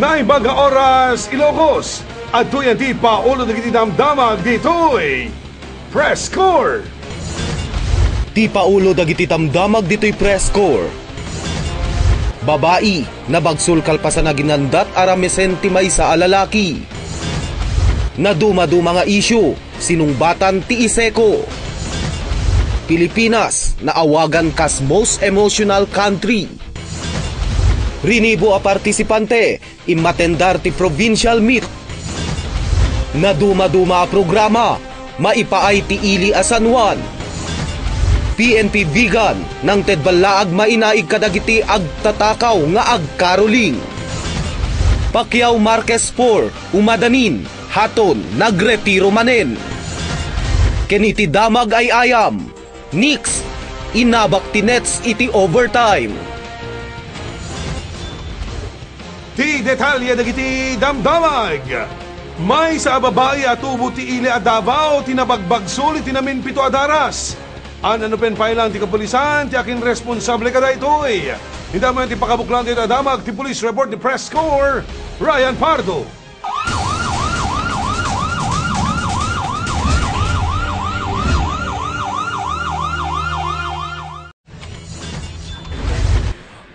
Naibaga oras Ilocos at tuyan ti paulo na damdamag dito'y Press Corps. Ti paulo dagiti damdamag dito'y Press Corps. Babae na bagsul kalpasan na ginandat aramesen ti maysa a lalaki. Naduma-duma nga isyu sinungbatan ti Iseco. Pilipinas na awagan kas most emotional country. Rinibo a partisipante imatendar ti provincial meet. Naduma-duma a programa maipaay ti ili a San Juan. PNP Bigan nang tedbalaag mainaig kadagiti agtatakaw nga agkaroling. Pacquiao Marquez 4 umadanin haton nagretiro manen. Keniti damag ay ayam. Nix inabak ti Nets iti overtime. Ti detalye dagiti damdamag. May sa babae at tubo ti ili a Davao tinabagbagsol tinamin pito adaras. Ano pen pailang ti kapulisan ti akin responsable kada itoy. Hindi man ti pakabuklan ti damag ti police report ni Press Corps Ryan Pardo.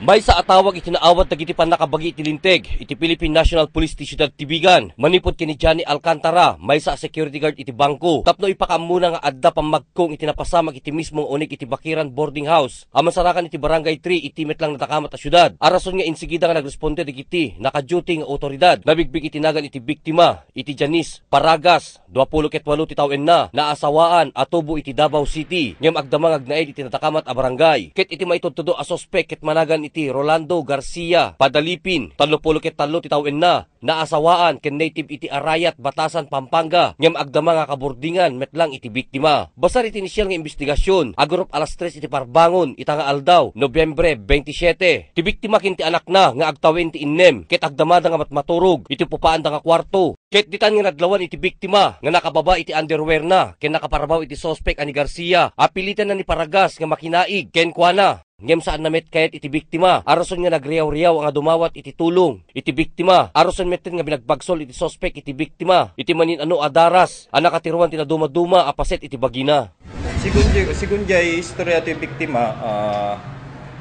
May sa atawag itinaawat dagiti panakabagi iti linteg iti Philippine National Police ti Siyudad Tibigan. Manipod kini Johnny Alcantara may sa security guard iti bangko. Tapno ipakamuna nga adda pamagkong itinapasamag iti mismong unik iti Bakiran boarding house. Aman sarakan iti Barangay 3 iti metlang natakamat a syudad. Arason nga insigida nga nagresponde dagiti naka-duty nga otoridad. Nabigbig itinagan iti biktima iti Janice Paragas 28 ti tawen na naasawaan atubo iti Davao City. Ngem agdamang agnaed iti natakamat a barangay. Ket iti maitudtudo a sospek ket managan iti Rolando Garcia Padalipin 33 ti tawen na naasawaan ken native iti Arayat Batasan Pampanga ngem agdama nga kaburdingan metlang iti biktima. Basar iti inisyal nga investigasyon agurup alas 3 iti parbangon itanga aldaw Nobyembre 27. Ti biktima kinti anak na nga agtawen ti innem ket agdamada nga matmaturog iti pupaan da nga kwarto. Ket ditan nga nadlawan iti biktima nga nakababa iti underwear na ken nakaparabaw iti sospek ani Garcia. Apilitan na ni Paragas nga makinaig ken kuana. Ngem saan namet kayat iti biktima, arason nga nagriyaw-riyaw ang dumawat iti tulong. Iti biktima, arason metin nga binagbagsol iti sospek iti biktima. Iti manin ano adaras, anakatiruan tinaduma-duma apaset iti bagina. Sigun jay istorya iti biktima,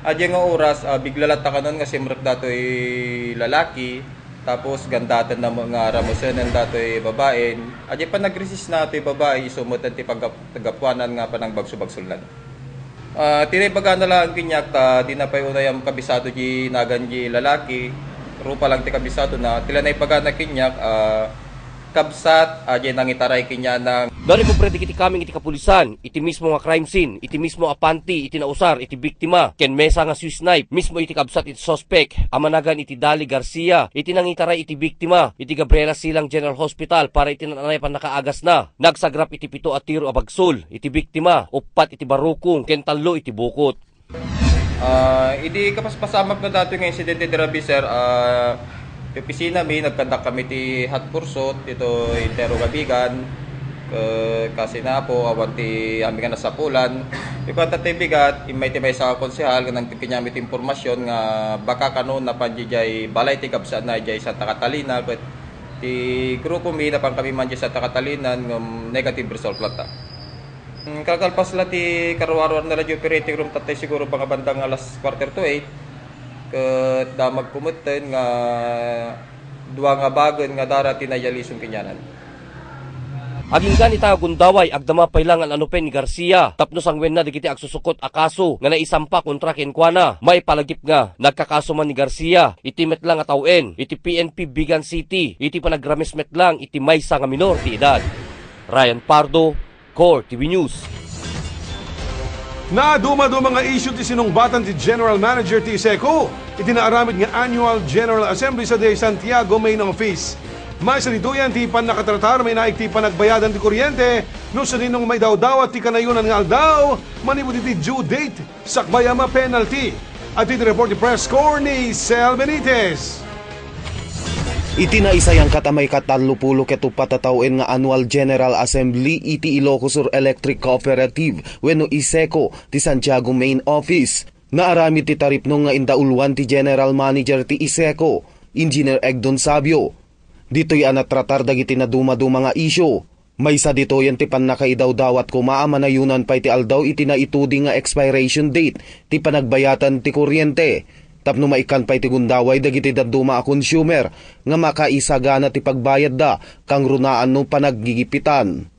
adya nga oras, biglalata ka nun nga simrek dato'y lalaki, tapos gandatan na mga ramosenan dato'y babaen. Adya pa nagresist na ito'y babae, sumutan ti tagapuanan nga pa ng bagso-bagsulan. Tinaybaga na lang kinyak di na pa unayam kabisado di nagan di lalaki rupa lang ti kabisado na tila na ipaga na kinyak kabsat di nangitaray kinya ng dari po predi kiti kaming iti kapulisan iti mismo nga crime scene iti mismo apanti iti nausar iti biktima ken mesa nga Swiss knife mismo iti kabsat iti sospek amanagan iti Dali Garcia iti nangitaray iti biktima iti Gabriela Silang General Hospital para iti nanay pan nakaagas na nagsagrap iti 7 a tiro a bagsol iti biktima 4 iti barukong ken 3 iti bukot. Idi kapaspasamak na dato nga insidente dirabi sir opisina mi nagkandak kami ti hot pursuit ito intero gabigan kasi na po awanti ami nga nasapulan ikwanta ti bigat imay ti may sa konsehal nga nang tikinyami ti impormasyon nga baka kanon na panjijay balay ti kapsat na jay Santa Catalina ket ti grupo mi na pang kami man jay Santa Catalina ng negative result lata. Kakalpas la ti karwarwar na radio operating room tatay siguro pang bandang alas 7:45 ket damag kumuten nga duwa nga bagen nga dara tinayalisong kinyanan. Aging ganita gundaway agdama pailangan anupen ni Garcia tapno sangwen na digiti agsusukot akaso nga naisampa kontra ken kuana may palagip nga nagkakaso man ni Garcia iti metlang nga tawen iti PNP Bigan City iti panagrames metlang iti maysa nga minor ti edad. Ryan Pardo, Core TV News. Naduma-duma nga issue ti sinungbatan ti General Manager ti Iseco itinaaramid nga Annual General Assembly sa De Santiago Main Office. May salituyan ti pan nakatratar may naik ti panagbayadan ti kuryente no sa ninong may daw-dawat ti kanayunan nga aldaw manibod ti due date sakbayama penalty. At iti report ni Press Corps ni Sel Benitez. Itinaisayang katamay katalupulo keto patatawin nga Annual General Assembly iti Ilocos Sur Electric Cooperative wenno Iseco ti Santiago Main Office. Naarami ti taripno nga indaulwan ti General Manager ti Iseco Engineer Egdon Sabio. Dito'y anatratar dagiti na dumaduma nga isyo. May sa dito yan ti panakaidawdawat ko maamanayunan pa iti aldaw iti na ituding nga expiration date ti panagbayatan ti kuryente. Tapno maikan pa iti gundaway dagiti daduma a consumer nga makaisagana ti pagbayad da kang runaan no panaggigipitan.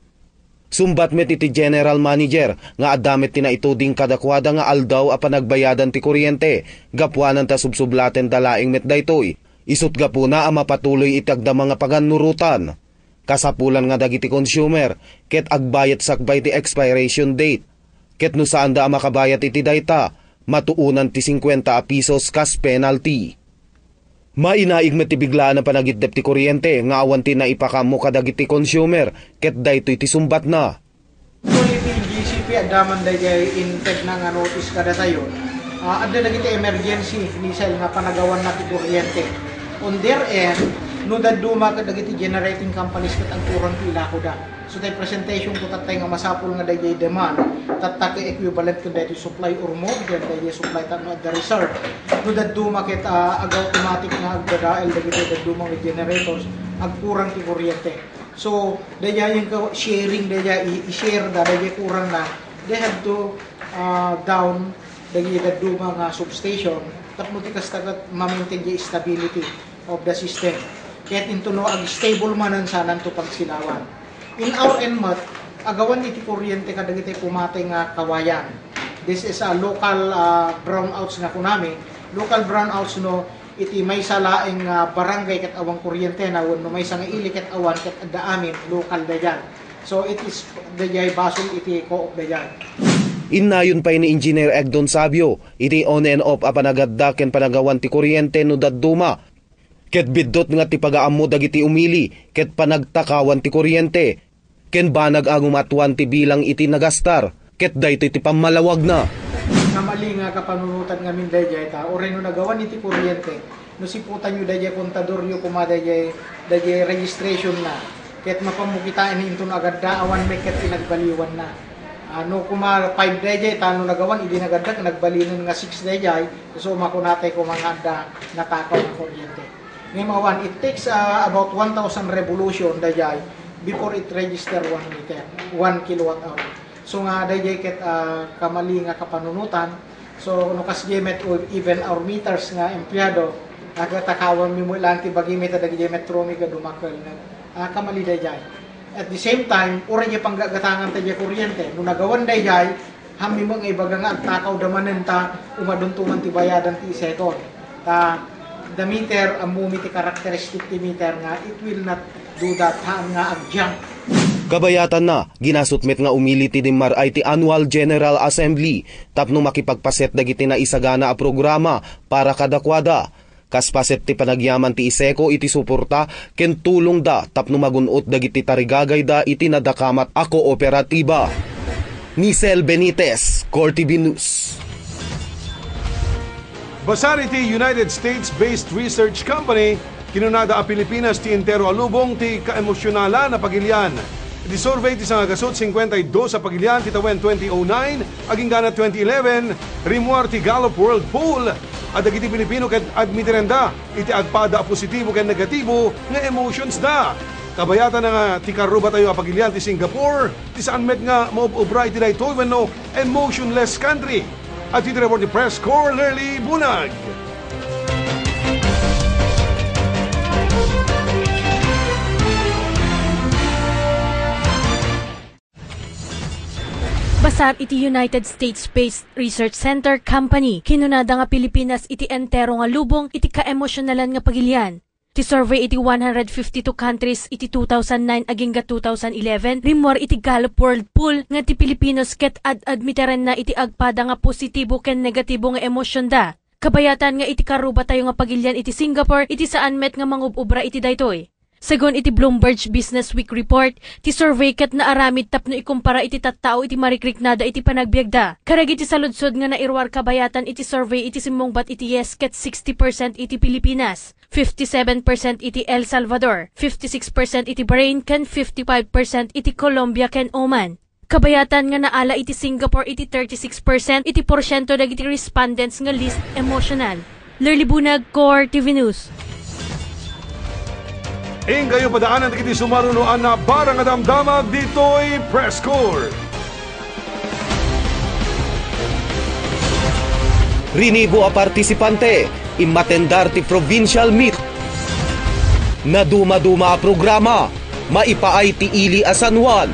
Sumbat met iti general manager nga adamit ti na ituding kadakwada nga aldaw a panagbayadan ti kuryente gapuanan ta subsublaten dalaing met daytoy. Isut gapuna a mapatuloy itagda mga paganurutan. Kasapulan nga dagiti consumer ket agbayat sakbay ti expiration date. Ket no saan da makabayat iti dayta matuunan ti 50 pesos kas penalty. Mainaig met ti biglaan na panagitdep ti kuryente nga awan ti naipakamo kadagiti consumer ket daytoy ti sumbat na. Philippine GCP adaman dayay integ na nga notice kada tayo. Adda dagiti emergency nisel nga panagawan na ti kuryente. On their end, no daduma kadagiti generating companies ket ang turang pila ko da. So tay presentation ko tatay nga masapul nga dayay demand tatake equivalent to dayay supply or more than dayay supply tanno at the reserve. No daduma ket ag automatic nga agdadael dagiti daduma with generators agkurang ti kuryente. So dayay yung sharing dayay i-share da dayay kurang na they have to down dagiti daduma nga substation tapno ti kastagat ma-maintain the stability of the system. Ket into no ag stable manan sanan to pagsilawan. In our enmat, agawan iti kuryente kadagiti pumatay nga kawayan. This is a local brownouts nga kunami. Local brownouts no iti may salaeng barangay ket awang kuryente na wenno may nga ili ket awan ket adda amin local dayan. So it is dayay basol iti co-op dayan. Innayon pa ni Engineer Egdon Sabio iti on and off a panagadda ken panagawan ti kuryente no dadduma. Ket biddot nga ti pagaammo dagiti umili ket panagtakawan ti kuryente. Ken banag agumatuan ti bilang iti nagastar, ket daytoy ti pamalawag na. Namali nga kapanunutan nga min dayay ta, oray no nagawan iti kuryente, no siputan nyo dayay kontador nyo kumadayay registration na, ket mapamukitaan into na agad da, awan may ket inagbaliwan na. No kuma 5 dayay ta, no nagawan, idi nagadda, nagbalinan nga 6 dayay, so makunatay ko mga da natakaw ng kuryente. Ngayon, it takes about 1,000 revolution dayay, before it register 1 meter, 1 kilowatt hour. So nga dayay ket kamali nga kapanunutan. So no kasgemet o even our meters nga empleyado agatakawan mi mo lang ti bagimi ta dagiti metromi ka dumakkel na kamali dayay. At the same time, ora di panggagatangan ta di kuryente. No nagawan dayay, hammi mo nga ibaga nga takaw damanen ta umaduntuman ti bayadan ti second. The meter amumi ti characteristic ti meter nga it will not do that nga agjang. Kabayatan na, ginasutmet nga umili ti Dimar ay ti Annual General Assembly tapno makipagpaset dagiti na isagana a programa para kadakwada. Kaspaset ti panagyaman ti Iseco iti suporta ken tulong da tapno magunot dagiti tarigagay da iti nadakamat a kooperatiba. Nisel Benitez, Core TV News. Basari ti United States-based research company kinunada a Pilipinas ti entero alubong ti kaemosyonala na pagilian. Di survey ti nga gasot 52 sa pagilian ti tawen 2009 aging gana 2011 rimuar ti Gallup World Poll at dagiti Pilipino ket admitirenda iti agpada positibo ken negatibo nga emotions da. Kabayatan na nga ti karuba tayo a pagilian ti Singapore ti saan met nga maubra iti daytoy wenno emotionless country. At iti report ni Press Corps Lerly Bunag. Basar iti United States-based Research Center Company, kinunada nga Pilipinas iti entero nga lubong iti kaemosyonalan nga pagilian. Ti survey iti 152 countries iti 2009 aging 2011, rimor iti Gallup World Poll nga ti Pilipinos ket admiteren na iti agpada nga positibo ken negatibo nga emosyon da. Kabayatan nga iti karuba tayo nga pagilian iti Singapore iti saan met nga mangububra iti daytoy. Segon iti Bloomberg Business Week report, ti survey ket na aramid tapno ikumpara iti tattao iti marikriknada iti panagbiagda. Karag iti saludsod nga nairwar kabayatan iti survey iti simmongbat iti yes ket 60% iti Pilipinas, 57% iti El Salvador, 56% iti Bahrain ken 55% iti Colombia ken Oman. Kabayatan nga naala iti Singapore iti 36% iti porsyento dagiti respondents nga least emotional. Lerly Bunag, Core TV News. Ing kayo padaanan kiti sumarunoan na barang adamdamag dito'y press score. Rinibo a partisipante imatendar ti provincial meet. Na duma-duma a programa, maipaay ti ili a San Juan.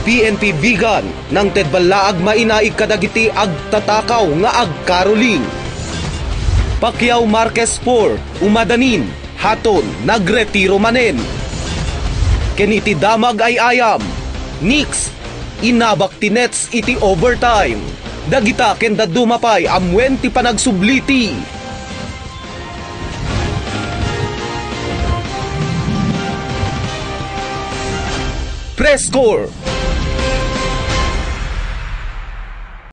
PNP Bigan ng tedbalaag mainaig kadagiti agtatakaw nga agkaroling. Pacquiao Marquez 4, umadanin, haton, nagretiro manen. Keniti damag ay ayam, Nix, inabak ti Nets iti overtime. Dagita kenda dumapay amwen ti panagsubliti. Press score.